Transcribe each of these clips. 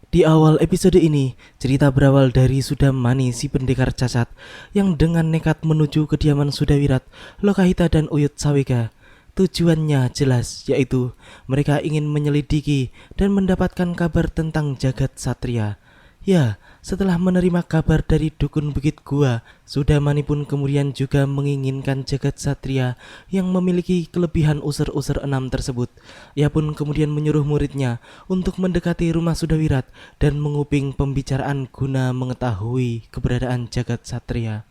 Di awal episode ini, cerita berawal dari Sudamani si pendekar cacat yang dengan nekat menuju kediaman Sudawirat, Lokahita dan Uyut Sawega. Tujuannya jelas, yaitu mereka ingin menyelidiki dan mendapatkan kabar tentang jagat satria. Ya, setelah menerima kabar dari dukun Bukit Gua, Sudamani pun kemudian juga menginginkan jagat satria yang memiliki kelebihan user-user 6 tersebut. Ia pun kemudian menyuruh muridnya untuk mendekati rumah Sudawirat dan menguping pembicaraan guna mengetahui keberadaan jagat satria.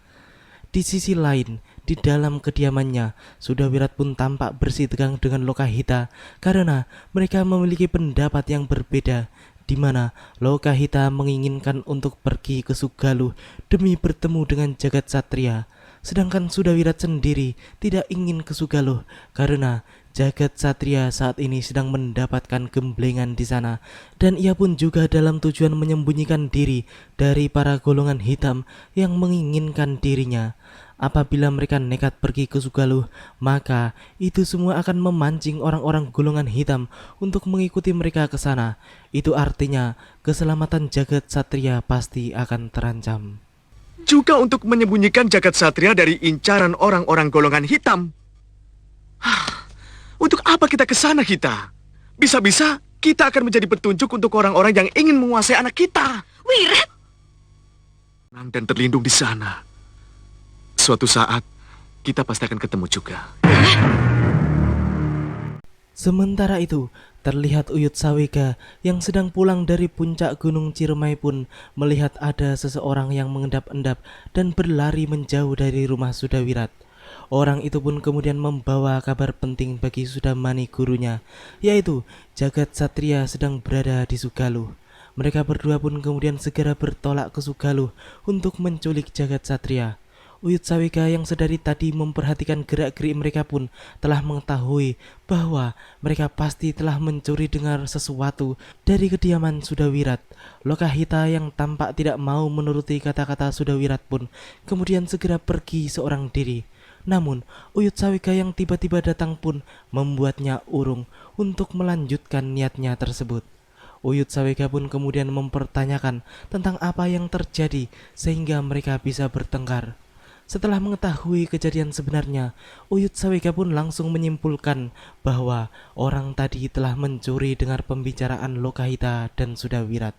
Di sisi lain, di dalam kediamannya, Sudawirat pun tampak bersih tegang dengan Lokahita karena mereka memiliki pendapat yang berbeda, di mana Lokahita menginginkan untuk pergi ke Sugaluh demi bertemu dengan jagat satria, sedangkan Sudawirat sendiri tidak ingin ke Sugaluh karena jagat satria saat ini sedang mendapatkan gemblengan di sana, dan ia pun juga dalam tujuan menyembunyikan diri dari para golongan hitam yang menginginkan dirinya. Apabila mereka nekat pergi ke Sugaluh, maka itu semua akan memancing orang-orang golongan hitam untuk mengikuti mereka ke sana. Itu artinya keselamatan jagat satria pasti akan terancam. Juga untuk menyembunyikan jagat satria dari incaran orang-orang golongan hitam. Untuk apa kita ke sana, Hita? Bisa-bisa kita akan menjadi petunjuk untuk orang-orang yang ingin menguasai anak kita. Wirat, Tenang dan terlindung di sana. Suatu saat, kita pasti akan ketemu juga. Sementara itu, terlihat Uyut Sawega yang sedang pulang dari puncak Gunung Ciremai pun melihat ada seseorang yang mengendap-endap dan berlari menjauh dari rumah Sudawirat. Orang itu pun kemudian membawa kabar penting bagi Sudamani gurunya, yaitu jagat satria sedang berada di Sugaluh. Mereka berdua pun kemudian segera bertolak ke Sugaluh untuk menculik jagat satria. Uyut Sawega yang sedari tadi memperhatikan gerak-gerik mereka pun telah mengetahui bahwa mereka pasti telah mencuri dengar sesuatu dari kediaman Sudawirat. Lokahita yang tampak tidak mau menuruti kata-kata Sudawirat pun kemudian segera pergi seorang diri. Namun, Uyut Sawega yang tiba-tiba datang pun membuatnya urung untuk melanjutkan niatnya tersebut. Uyut Sawega pun kemudian mempertanyakan tentang apa yang terjadi sehingga mereka bisa bertengkar. Setelah mengetahui kejadian sebenarnya, Uyut Sawega pun langsung menyimpulkan bahwa orang tadi telah mencuri dengar pembicaraan Lokahita dan Sudawirat.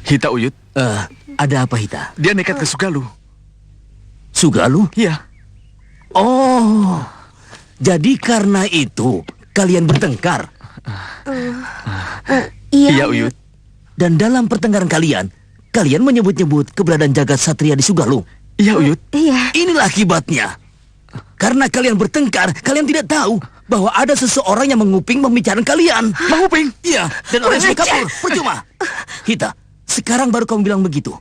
Hita Uyut, Ada apa, Hita? dia nekat ke Sugaluh. Sugaluh? Iya, Oh, jadi karena itu kalian bertengkar. iya Uyut. Dan dalam pertengkaran kalian, kalian menyebut-nyebut keberadaan jagat satria di Sugaluh. Iya Uyut. iya. Inilah akibatnya. Karena kalian bertengkar, kalian tidak tahu bahwa ada seseorang yang menguping pembicaraan kalian. Menguping? Iya, dan orang sudah kabur. Percuma. Hita, sekarang baru kamu bilang begitu.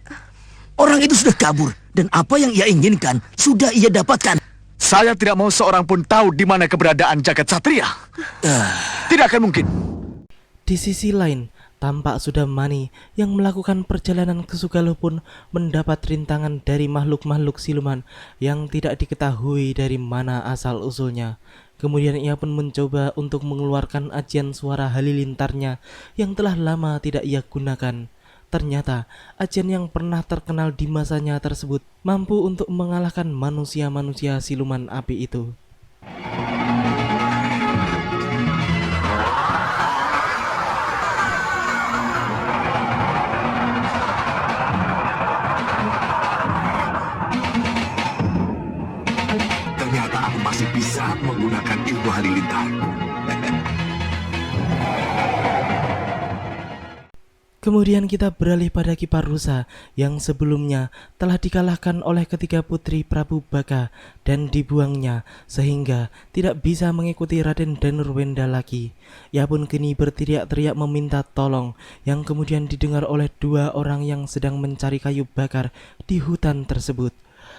Orang itu sudah kabur, dan apa yang ia inginkan sudah ia dapatkan. Saya tidak mau seorang pun tahu di mana keberadaan jagat satria. Tidak akan mungkin. Di sisi lain, tampak Sudamani yang melakukan perjalanan ke Sugaluh pun mendapat rintangan dari makhluk-makhluk siluman yang tidak diketahui dari mana asal-usulnya. Kemudian ia pun mencoba untuk mengeluarkan ajian suara halilintarnya yang telah lama tidak ia gunakan. Ternyata ajian yang pernah terkenal di masanya tersebut mampu untuk mengalahkan manusia-manusia siluman api itu. Ternyata aku masih bisa menggunakan ilmu halilintar. Kemudian kita beralih pada Kiparusa yang sebelumnya telah dikalahkan oleh ketiga putri Prabu Baka dan dibuangnya sehingga tidak bisa mengikuti Raden Danurwenda lagi. Ia pun kini berteriak-teriak meminta tolong yang kemudian didengar oleh dua orang yang sedang mencari kayu bakar di hutan tersebut.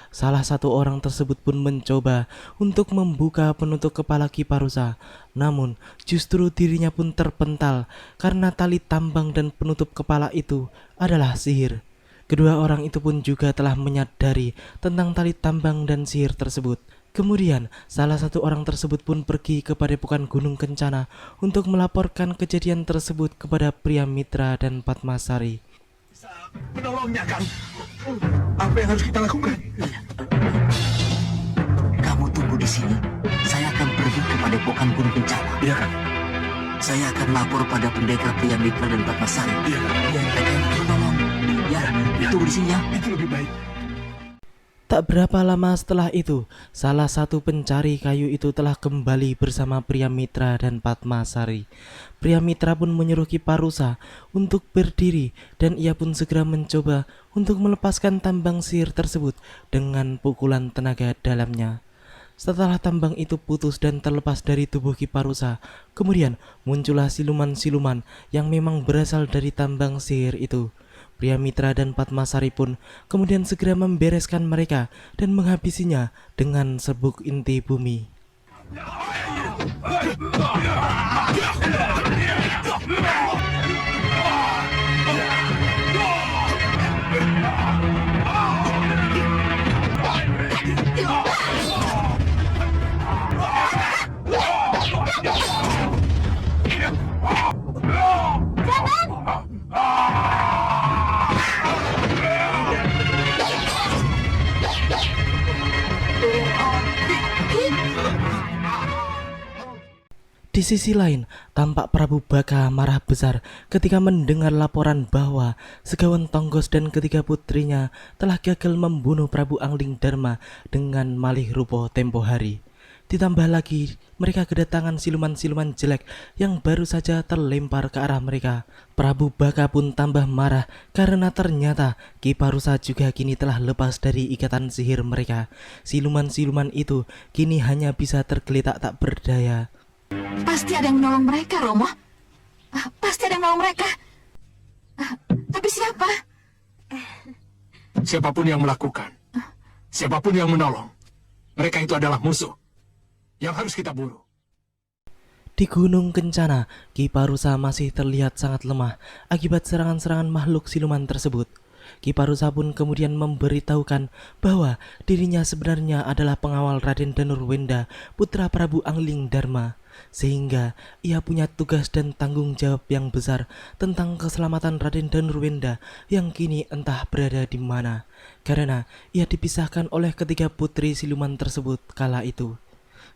Salah satu orang tersebut pun mencoba untuk membuka penutup kepala Kiparusa, namun justru dirinya pun terpental karena tali tambang dan penutup kepala itu adalah sihir. Kedua orang itu pun juga telah menyadari tentang tali tambang dan sihir tersebut. Kemudian, salah satu orang tersebut pun pergi ke padepokan Gunung Kencana untuk melaporkan kejadian tersebut kepada Pria Mitra dan Padmasari. Menolongnya, Kang. Apa yang harus kita lakukan? Kamu tunggu di sini. Saya akan pergi ke padepokan Gunung Kencana. Iya, Kang. Saya akan lapor pada pendekar Pria Mitra dan Padmasari. Iya, Kang. Yang mereka yang menolong. Ya, tunggu di sini ya. Itu lebih baik. Tak berapa lama setelah itu, salah satu pencari kayu itu telah kembali bersama Pria Mitra dan Padmasari. Pria Mitra pun menyuruh Ki Parusa untuk berdiri dan ia pun segera mencoba untuk melepaskan tambang sihir tersebut dengan pukulan tenaga dalamnya. Setelah tambang itu putus dan terlepas dari tubuh Ki Parusa, kemudian muncullah siluman-siluman yang memang berasal dari tambang sihir itu. Pria Mitra dan Padmasari pun kemudian segera membereskan mereka dan menghabisinya dengan serbuk inti bumi. Di sisi lain, tampak Prabu Baka marah besar ketika mendengar laporan bahwa Segawan Tonggos dan ketiga putrinya telah gagal membunuh Prabu Angling Darma dengan malih rupa tempo hari. Ditambah lagi, mereka kedatangan siluman-siluman jelek yang baru saja terlempar ke arah mereka. Prabu Baka pun tambah marah karena ternyata Ki Parusa juga kini telah lepas dari ikatan sihir mereka. Siluman-siluman itu kini hanya bisa tergeletak tak berdaya. Pasti ada yang menolong mereka, Romo. Pasti ada yang menolong mereka. Tapi siapa? Siapapun yang melakukan, siapapun yang menolong, mereka itu adalah musuh yang harus kita bunuh. Di Gunung Kencana, Ki Parusa masih terlihat sangat lemah akibat serangan-serangan makhluk siluman tersebut. Ki Parusa pun kemudian memberitahukan bahwa dirinya sebenarnya adalah pengawal Raden Danurwenda, putra Prabu Angling Darma, sehingga ia punya tugas dan tanggung jawab yang besar tentang keselamatan Raden Danurwenda yang kini entah berada di mana, karena ia dipisahkan oleh ketiga putri siluman tersebut kala itu.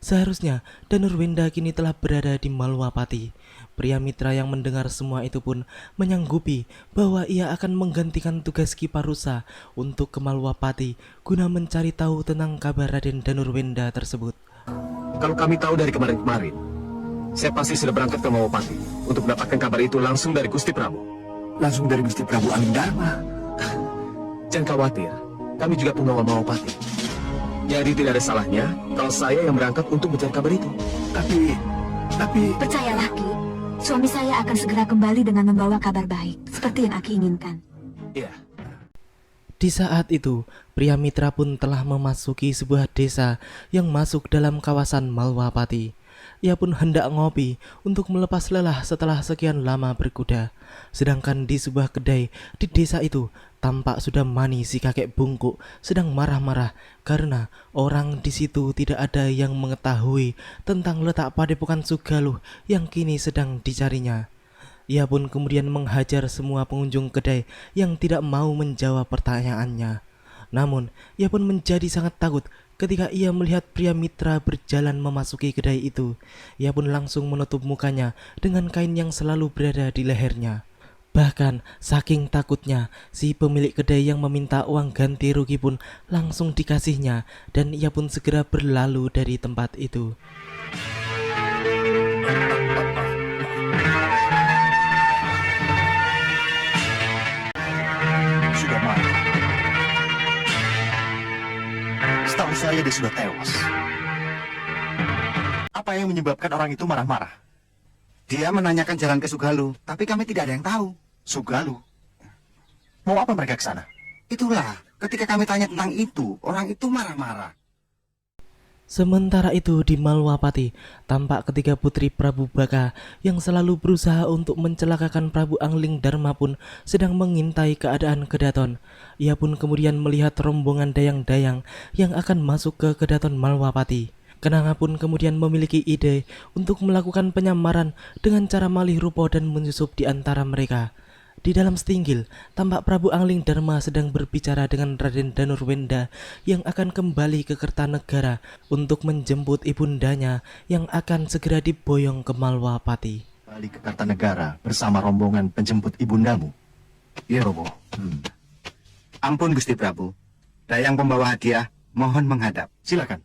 Seharusnya Danurwenda kini telah berada di Malwapati. Pria Mitra yang mendengar semua itu pun menyanggupi bahwa ia akan menggantikan tugas Ki Parusa untuk ke Malwapati guna mencari tahu tentang kabar Raden Danurwenda tersebut. Kalau kami tahu dari kemarin-kemarin, saya pasti sudah berangkat ke Mawapati untuk mendapatkan kabar itu langsung dari Gusti Prabu. Langsung dari Gusti Prabu Angling Darma. Jangan khawatir, kami juga pengawal Mawapati. Jadi tidak ada salahnya kalau saya yang berangkat untuk mencari kabar itu. Tapi... Percayalah, Ki. Suami saya akan segera kembali dengan membawa kabar baik, seperti yang Aki inginkan. Iya. Di saat itu, Pria Mitra pun telah memasuki sebuah desa yang masuk dalam kawasan Malwapati. Ia pun hendak ngopi untuk melepas lelah setelah sekian lama berkuda. Sedangkan di sebuah kedai di desa itu, tampak sudah Mani si kakek bungkuk sedang marah-marah karena orang di situ tidak ada yang mengetahui tentang letak padepokan Sugaluh yang kini sedang dicarinya. Ia pun kemudian menghajar semua pengunjung kedai yang tidak mau menjawab pertanyaannya. Namun, ia pun menjadi sangat takut ketika ia melihat Pria Mitra berjalan memasuki kedai itu. Ia pun langsung menutup mukanya dengan kain yang selalu berada di lehernya. Bahkan saking takutnya, si pemilik kedai yang meminta uang ganti rugi pun langsung dikasihnya dan ia pun segera berlalu dari tempat itu. Sudah marah. Setahu saya dia sudah tewas. Apa yang menyebabkan orang itu marah-marah? Dia menanyakan jalan ke Sugaluh, tapi kami tidak ada yang tahu. Sugaluh. Mau apa mereka ke sana? Itulah, ketika kami tanya tentang itu, orang itu marah-marah. Sementara itu di Malwapati, tampak ketiga putri Prabu Baka yang selalu berusaha untuk mencelakakan Prabu Angling Dharma pun sedang mengintai keadaan Kedaton. Ia pun kemudian melihat rombongan dayang-dayang yang akan masuk ke Kedaton Malwapati. Kenanga pun kemudian memiliki ide untuk melakukan penyamaran dengan cara malih rupa dan menyusup di antara mereka. Di dalam setinggil, tampak Prabu Angling Dharma sedang berbicara dengan Raden Danurwenda yang akan kembali ke Kertanegara untuk menjemput ibundanya yang akan segera diboyong ke Malwapati. Balik ke Kartanegara bersama rombongan penjemput ibundamu. Iya, Romo. Ampun, Gusti Prabu. Dayang pembawa hadiah, mohon menghadap. Silakan.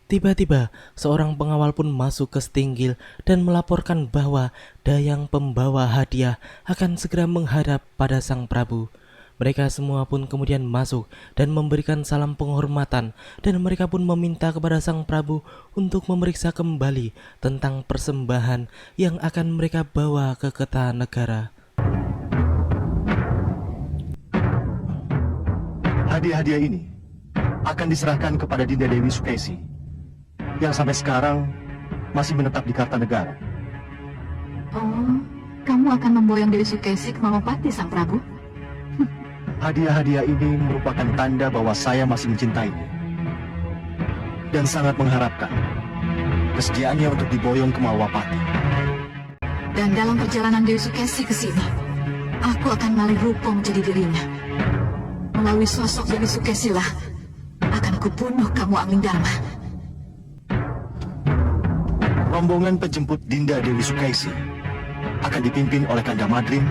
Tiba-tiba, seorang pengawal pun masuk ke setinggil dan melaporkan bahwa dayang pembawa hadiah akan segera menghadap pada sang Prabu. Mereka semua pun kemudian masuk dan memberikan salam penghormatan, dan mereka pun meminta kepada sang Prabu untuk memeriksa kembali tentang persembahan yang akan mereka bawa ke Kertanegara. Hadiah-hadiah ini akan diserahkan kepada Dinda Dewi Sukesi yang sampai sekarang masih menetap di Kartanegara. Oh, kamu akan memboyong Dewi Sukesi ke Malwapati, Sang Prabu? Hadiah-hadiah ini merupakan tanda bahwa saya masih mencintainya dan sangat mengharapkan kesediaannya untuk diboyong ke Malwapati. Dan dalam perjalanan Dewi Sukesi ke sini, aku akan malih rupa menjadi dirinya. Melalui sosok Dewi Sukesi lah akan kubunuh kamu Angling Dharma. Rombongan penjemput Dinda Dewi Sukesi akan dipimpin oleh Kanda Madrim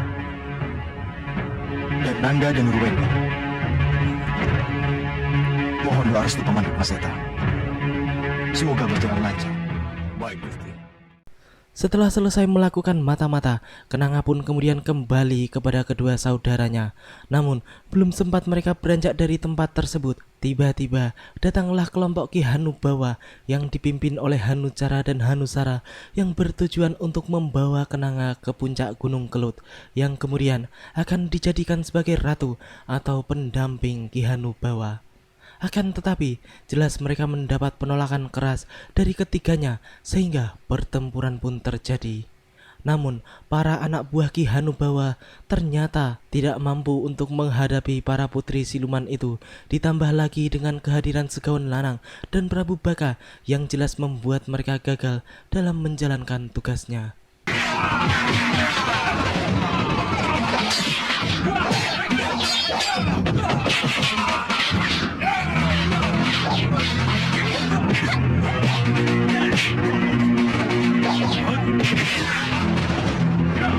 dan Nanda dan Ruwenda. Mohon doa restu Pamanah Paseta. Semoga berjalan lancar. Baik, Gusti. Setelah selesai melakukan mata-mata, Kenanga pun kemudian kembali kepada kedua saudaranya. Namun, belum sempat mereka beranjak dari tempat tersebut, tiba-tiba datanglah kelompok Ki Hanubawa yang dipimpin oleh Hanucara dan Hanusara yang bertujuan untuk membawa Kenanga ke puncak Gunung Kelut, yang kemudian akan dijadikan sebagai ratu atau pendamping Ki Hanubawa. Akan tetapi, jelas mereka mendapat penolakan keras dari ketiganya sehingga pertempuran pun terjadi. Namun, para anak buah Ki Hanubawa ternyata tidak mampu untuk menghadapi para putri siluman itu, ditambah lagi dengan kehadiran Segawan Lanang dan Prabu Baka yang jelas membuat mereka gagal dalam menjalankan tugasnya.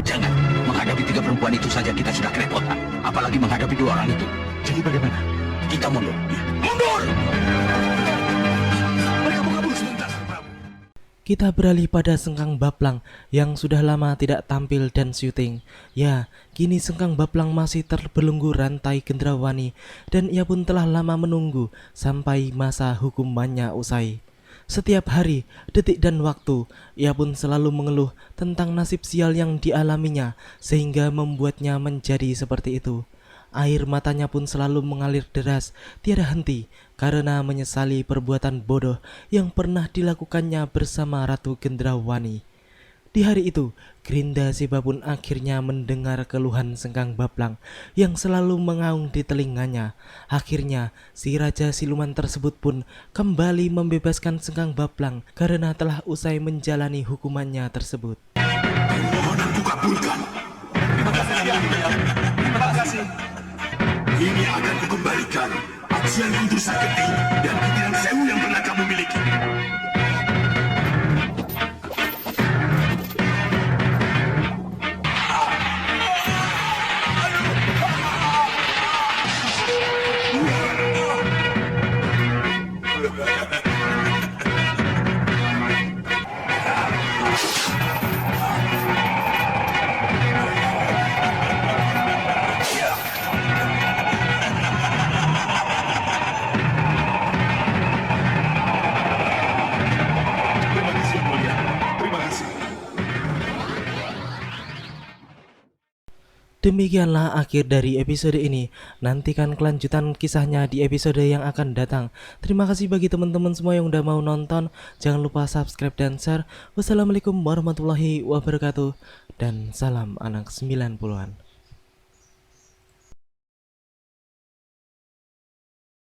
Jangan, menghadapi tiga perempuan itu saja kita sudah kerepotan. Apalagi menghadapi dua orang itu. Jadi bagaimana? Kita mundur. Mundur! Mereka mengambil sebentar, Prabu. Kita beralih pada Sengkang Baplang yang sudah lama tidak tampil dan syuting. Ya, kini Sengkang Baplang masih terbelenggu rantai Gendrawani dan ia pun telah lama menunggu sampai masa hukumannya usai. Setiap hari, detik dan waktu, ia pun selalu mengeluh tentang nasib sial yang dialaminya sehingga membuatnya menjadi seperti itu. Air matanya pun selalu mengalir deras, tiada henti, karena menyesali perbuatan bodoh yang pernah dilakukannya bersama Ratu Gendrawani. Di hari itu, Grinda Siba pun akhirnya mendengar keluhan Sengkang Baplang yang selalu mengaung di telinganya. Akhirnya, si Raja Siluman tersebut pun kembali membebaskan Sengkang Baplang karena telah usai menjalani hukumannya tersebut. Permohonanku kabulkan. Terima kasih. Ini akan kukembalikan ajian Kuntur Saketi dan Kutiran Sewu yang pernah kamu miliki. Demikianlah akhir dari episode ini. Nantikan kelanjutan kisahnya di episode yang akan datang. Terima kasih bagi teman-teman semua yang udah mau nonton. Jangan lupa subscribe dan share. Wassalamualaikum warahmatullahi wabarakatuh. Dan salam anak 90-an.